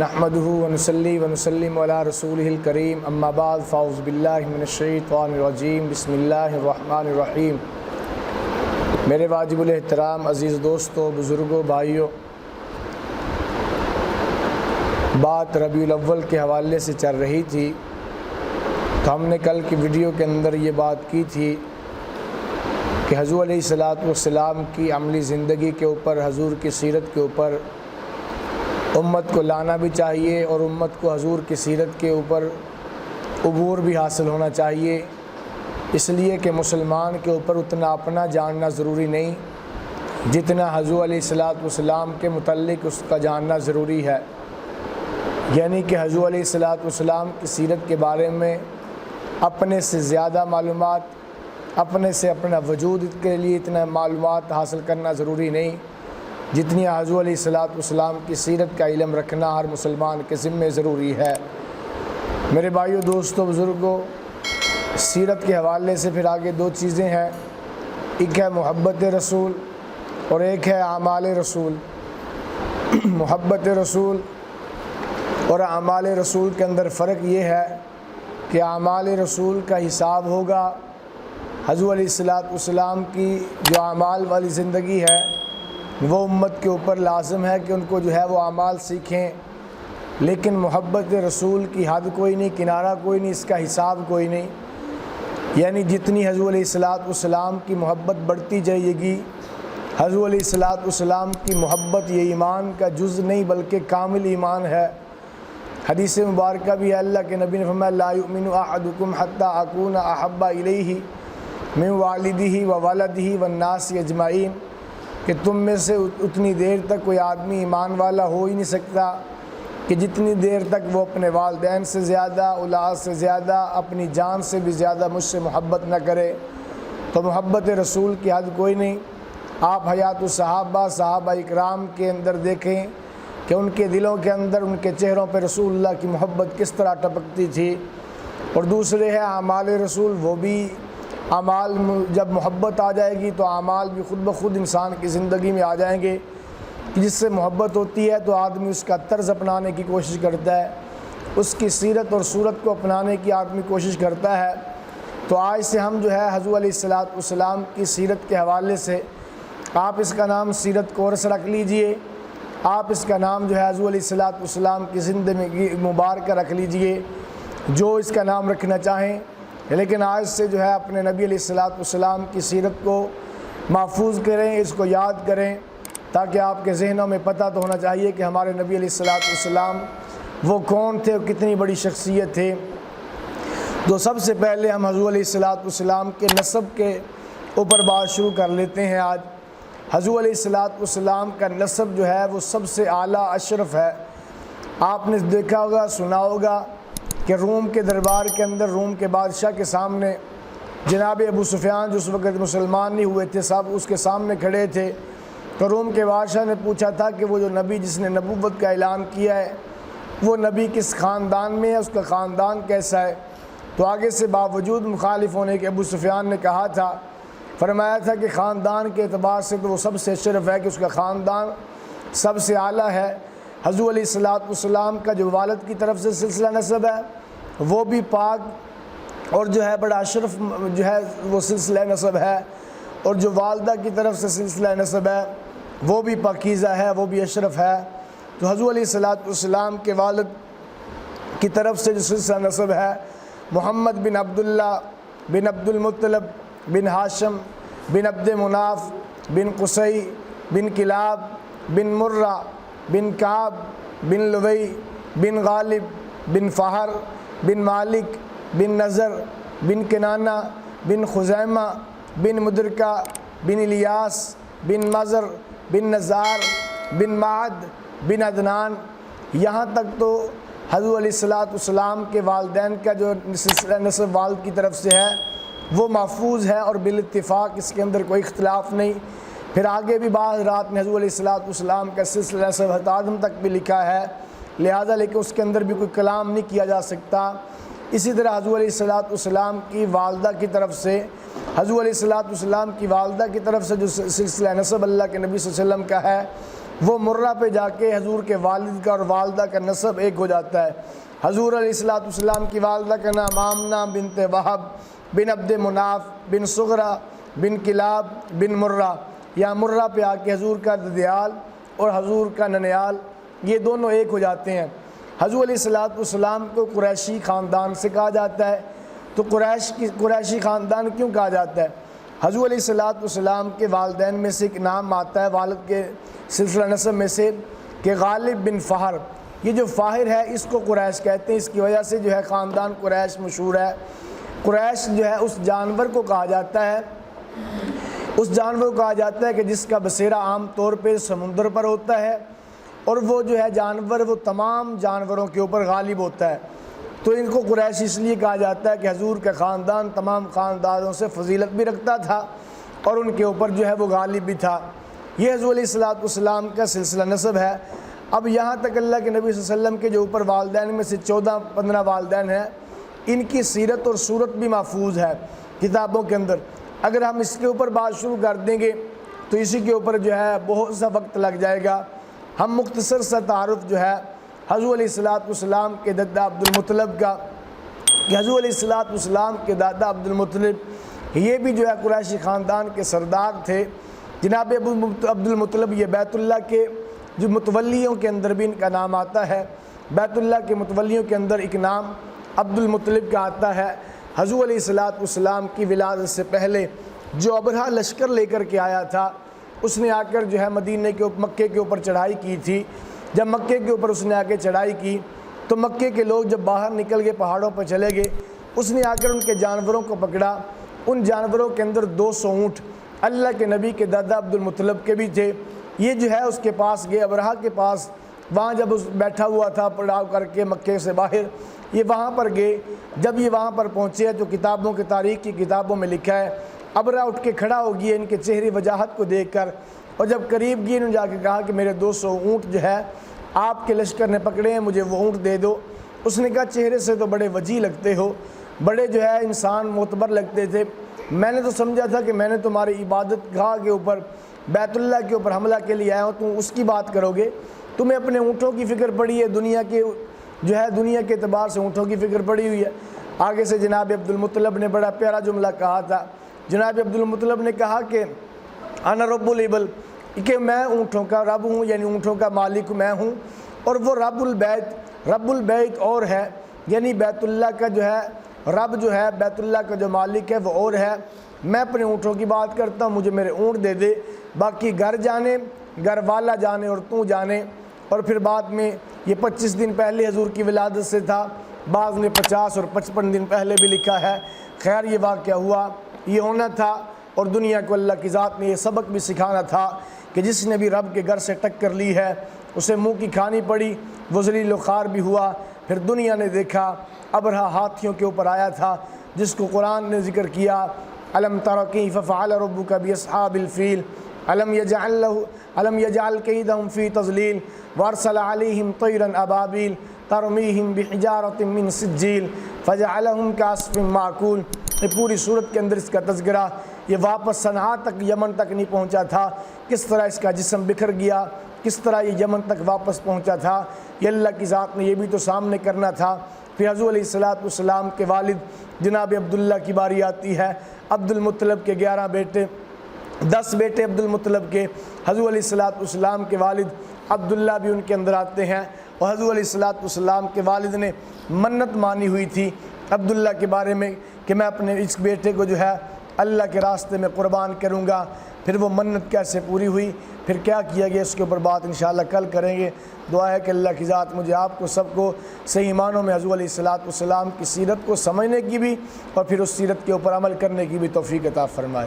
نحمده ونصلي ونسلم على رسوله الكريم اما بعد فاعوذ باللہ من الشیطان الرجیم بسم اللہ الرحمن الرحیم۔ میرے واجب الاحترام عزیز دوستو، بزرگوں، بھائیوں، بات ربیع الاول کے حوالے سے چل رہی تھی تو ہم نے کل کی ویڈیو کے اندر یہ بات کی تھی کہ حضور علیہ السلام کی عملی زندگی کے اوپر، حضور کی سیرت کے اوپر امت کو لانا بھی چاہیے اور امت کو حضور کی سیرت کے اوپر عبور بھی حاصل ہونا چاہیے، اس لیے کہ مسلمان کے اوپر اتنا اپنا جاننا ضروری نہیں جتنا حضور علیہ السلام کے متعلق اس کا جاننا ضروری ہے۔ یعنی کہ حضور علیہ السلام کی سیرت کے بارے میں اپنے سے زیادہ معلومات، اپنے سے اپنا وجود کے لیے اتنا معلومات حاصل کرنا ضروری نہیں جتنی حضور علیہ السلام کی سیرت کا علم رکھنا ہر مسلمان کے ذمہ ضروری ہے۔ میرے بھائیوں، دوستوں، بزرگوں، سیرت کے حوالے سے پھر آگے دو چیزیں ہیں، ایک ہے محبت رسول اور ایک ہے اعمال رسول۔ محبت رسول اور اعمال رسول کے اندر فرق یہ ہے کہ اعمال رسول کا حساب ہوگا، حضور علیہ السلام کی جو اعمال والی زندگی ہے وہ امت کے اوپر لازم ہے کہ ان کو جو ہے وہ اعمال سیکھیں، لیکن محبت رسول کی حد کوئی نہیں، کنارہ کوئی نہیں، اس کا حساب کوئی نہیں۔ یعنی جتنی حضور علیہ السلام کی محبت بڑھتی جائے گی، حضور علیہ السلام کی محبت یہ ایمان کا جز نہیں بلکہ کامل ایمان ہے۔ حدیث مبارکہ بھی ہے، اللہ کے نبی نے فرمایا لا یؤمن احدکم حتی اکون احب الیہ من والدہ وولدہ والناس اجمعین، کہ تم میں سے اتنی دیر تک کوئی آدمی ایمان والا ہو ہی نہیں سکتا کہ جتنی دیر تک وہ اپنے والدین سے زیادہ، اولاد سے زیادہ، اپنی جان سے بھی زیادہ مجھ سے محبت نہ کرے۔ تو محبت رسول کی حد کوئی نہیں۔ آپ حیات صحابہ اکرام کے اندر دیکھیں کہ ان کے دلوں کے اندر، ان کے چہروں پہ رسول اللہ کی محبت کس طرح ٹپکتی تھی۔ اور دوسرے ہے اعمال رسول، وہ بھی اعمال جب محبت آ جائے گی تو اعمال بھی خود بخود انسان کی زندگی میں آ جائیں گے، جس سے محبت ہوتی ہے تو آدمی اس کا طرز اپنانے کی کوشش کرتا ہے، اس کی سیرت اور صورت کو اپنانے کی آدمی کوشش کرتا ہے۔ تو آج سے ہم جو ہے حضور علیہ السلام کی سیرت کے حوالے سے، آپ اس کا نام سیرت کورس رکھ لیجئے، آپ اس کا نام جو ہے حضور علیہ السلام کی زندگی مبارکہ رکھ لیجئے، جو اس کا نام رکھنا چاہیں، لیکن آج سے جو ہے اپنے نبی علیہ السلام کی سیرت کو محفوظ کریں، اس کو یاد کریں، تاکہ آپ کے ذہنوں میں پتہ تو ہونا چاہیے کہ ہمارے نبی علیہ السلام وہ کون تھے اور کتنی بڑی شخصیت تھے۔ تو سب سے پہلے ہم حضور علیہ السلام کے نسب کے اوپر بات شروع کر لیتے ہیں۔ آج حضور علیہ السلام کا نسب جو ہے وہ سب سے اعلیٰ اشرف ہے۔ آپ نے دیکھا ہوگا، سنا ہوگا کہ روم کے دربار کے اندر، روم کے بادشاہ کے سامنے جناب ابو سفیان جو اس وقت مسلمان نہیں ہوئے تھے، سب اس کے سامنے کھڑے تھے، تو روم کے بادشاہ نے پوچھا تھا کہ وہ جو نبی جس نے نبوت کا اعلان کیا ہے وہ نبی کس خاندان میں ہے، اس کا خاندان کیسا ہے؟ تو آگے سے باوجود مخالف ہونے کے ابو سفیان نے کہا تھا، فرمایا تھا کہ خاندان کے اعتبار سے تو وہ سب سے شرف ہے کہ اس کا خاندان سب سے اعلیٰ ہے۔ حضور علیہ السلام کا جو والد کی طرف سے سلسلہ نسب ہے وہ بھی پاک اور جو ہے بڑا اشرف جو ہے وہ سلسلہ نسب ہے، اور جو والدہ کی طرف سے سلسلہ نسب ہے وہ بھی پاکیزہ ہے، وہ بھی اشرف ہے۔ تو حضور علیہ السلام کے والد کی طرف سے جو سلسلہ نسب ہے، محمد بن عبداللہ بن عبد المطلب بن ہاشم بن عبد مناف بن قصی بن کلاب بن مرہ بن کعب بن لوی بن غالب بن فہر بن مالک بن نظر بن کنانہ بن خزیمہ بن مدرکہ بن الیاس بن مزر بن نزار بن معد بن عدنان، یہاں تک تو حضور علیہ السلام کے والدین کا جو سلسلہ نسب والد کی طرف سے ہے وہ محفوظ ہے اور بالاتفاق اس کے اندر کوئی اختلاف نہیں۔ پھر آگے بھی بعض رات میں حضور علیہ السلام کا سلسلہ نسب حضرت آدم تک بھی لکھا ہے، لہذا لیکن اس کے اندر بھی کوئی کلام نہیں کیا جا سکتا۔ اسی طرح حضور علیہ السلام کی والدہ کی طرف سے، حضور علیہ السلام کی والدہ کی طرف سے جو سلسلہ نسب اللہ کے نبی صلی اللہ علیہ وسلم کا ہے وہ مرہ پہ جا کے حضور کے والد کا اور والدہ کا نسب ایک ہو جاتا ہے۔ حضور علیہ السلام کی والدہ کا نام آمنہ بنت وہب بن عبد مناف بن صغرہ بن کلاب بن مرہ، یا مرہ پہ آ کے حضور کا ددیال اور حضور کا ننیال یہ دونوں ایک ہو جاتے ہیں۔ حضور علیہ السلام کو قریشی خاندان سے کہا جاتا ہے۔ تو قریشی خاندان کیوں کہا جاتا ہے؟ حضور علیہ السلام کے والدین میں سے ایک نام آتا ہے والد کے سلسلہ نسب میں سے کہ غالب بن فہر، یہ جو فاہر ہے اس کو قریش کہتے ہیں، اس کی وجہ سے جو ہے خاندان قریش مشہور ہے۔ قریش جو ہے اس جانور کو کہا جاتا ہے، اس جانور کو کہا جاتا ہے کہ جس کا بسیرا عام طور پہ سمندر پر ہوتا ہے، اور وہ جو ہے جانور وہ تمام جانوروں کے اوپر غالب ہوتا ہے۔ تو ان کو قریش اس لیے کہا جاتا ہے کہ حضور کا خاندان تمام خاندانوں سے فضیلت بھی رکھتا تھا اور ان کے اوپر جو ہے وہ غالب بھی تھا۔ یہ حضور علیہ السلام کا سلسلہ نسب ہے۔ اب یہاں تک اللہ کے نبی صلی اللہ علیہ وسلم کے جو اوپر والدین میں سے 14-15 والدین ہیں، ان کی سیرت اور صورت بھی محفوظ ہے کتابوں کے اندر۔ اگر ہم اس کے اوپر بات شروع کر دیں گے تو اسی کے اوپر جو ہے بہت سا وقت لگ جائے گا۔ ہم مختصر سا تعارف جو ہے حضور علیہ السلام کے دادا عبد المطلب کا، کہ حضور علیہ السلام کے دادا عبد المطلب یہ بھی جو ہے قریشی خاندان کے سردار تھے۔ جناب عبد المطلب یہ بیت اللہ کے جو متولیوں کے اندر بھی ان کا نام آتا ہے۔ بیت اللہ کے متولیوں کے اندر ایک نام عبد المطلب کا آتا ہے۔ حضور علیہ السلام کی ولادت سے پہلے جو ابرہہ لشکر لے کر کے آیا تھا، اس نے آ کر جو ہے مکے کے اوپر چڑھائی کی تھی۔ جب مکے کے اوپر اس نے آ کے چڑھائی کی تو مکے کے لوگ جب باہر نکل گئے پہاڑوں پر چلے گئے، اس نے آ کر ان کے جانوروں کو پکڑا۔ ان جانوروں کے اندر 200 اونٹ اللہ کے نبی کے دادا عبد المطلب کے بھی تھے۔ یہ جو ہے اس کے پاس گئے، ابرہہ کے پاس، وہاں جب اس بیٹھا ہوا تھا پڑاؤ کر کے مکے سے باہر، یہ وہاں پر گئے۔ جب یہ وہاں پر پہنچے تو کتابوں کی تاریخ کی کتابوں میں لکھا ہے ابرہہ اٹھ کے کھڑا ہو گیا ان کے چہرے وجاہت کو دیکھ کر، اور جب قریب گئے انہوں نے جا کے کہا کہ میرے 200 اونٹ جو ہے آپ کے لشکر نے پکڑے ہیں، مجھے وہ اونٹ دے دو۔ اس نے کہا چہرے سے تو بڑے وجی لگتے ہو، بڑے جو ہے انسان معتبر لگتے تھے، میں نے تو سمجھا تھا کہ میں نے تمہاری عبادت گاہ کے اوپر بیت اللہ کے اوپر حملہ کے لیے آیا ہوں، تم اس کی بات کرو گے؟ تمہیں اپنے اونٹوں کی فکر پڑی ہے، دنیا کے اعتبار سے اونٹوں کی فکر پڑی ہوئی ہے۔ آگے سے جناب عبد المطلب نے بڑا پیارا جملہ کہا تھا۔ جناب عبد المطلب نے کہا کہ انا رب الابل، کہ میں اونٹوں کا رب ہوں، یعنی اونٹوں کا مالک میں ہوں، اور وہ رب البیت اور ہے، یعنی بیت اللہ کا جو ہے رب جو ہے بیت اللہ کا جو مالک ہے وہ اور ہے۔ میں اپنے اونٹوں کی بات کرتا ہوں، مجھے میرے اونٹ دے دے، باقی گھر جانے، گھر والا جانے اور تو جانے۔ اور پھر بعد میں یہ 25 دن پہلے حضور کی ولادت سے تھا، بعض نے 50 اور 55 دن پہلے بھی لکھا ہے۔ خیر یہ واقعہ ہوا، یہ ہونا تھا، اور دنیا کو اللہ کی ذات نے یہ سبق بھی سکھانا تھا کہ جس نے بھی رب کے گھر سے ٹکر لی ہے اسے منہ کی کھانی پڑی، وہ ذلیل و خوار بھی ہوا۔ پھر دنیا نے دیکھا ابرہہ ہاتھیوں کے اوپر آیا تھا، جس کو قرآن نے ذکر کیا، الم تر کیف فعل ربک باصحاب الفیل الم یجعل کیدہم فی تضلیل وارسل علیہم طیرا ابابیل ترمیہم بحجارۃ من سجیل فجعلہم کعصف معکول۔ یہ پوری صورت کے اندر اس کا تذکرہ، یہ واپس صنعاء تک، یمن تک نہیں پہنچا تھا، کس طرح اس کا جسم بکھر گیا، کس طرح یہ یمن تک واپس پہنچا تھا، یہ اللہ کی ذات نے یہ بھی تو سامنے کرنا تھا۔ پھر حضور علیہ السلام کے والد جناب عبداللہ کی باری آتی ہے۔ عبد المطلب کے 11 بیٹے، 10 بیٹے عبد المطلب کے، حضور علیہ السلام کے والد عبداللہ بھی ان کے اندر آتے ہیں، اور حضور علیہ السلام کے والد نے منت مانی ہوئی تھی عبداللہ کے بارے میں کہ میں اپنے اس بیٹے کو جو ہے اللہ کے راستے میں قربان کروں گا۔ پھر وہ منت کیسے پوری ہوئی، پھر کیا کیا گیا، اس کے اوپر بات انشاءاللہ کل کریں گے۔ دعا ہے کہ اللہ کی ذات مجھے آپ کو سب کو صحیح معنوں میں حضور علیہ السلام کی سیرت کو سمجھنے کی بھی اور پھر اس سیرت کے اوپر عمل کرنے کی بھی توفیق عطا فرمائے۔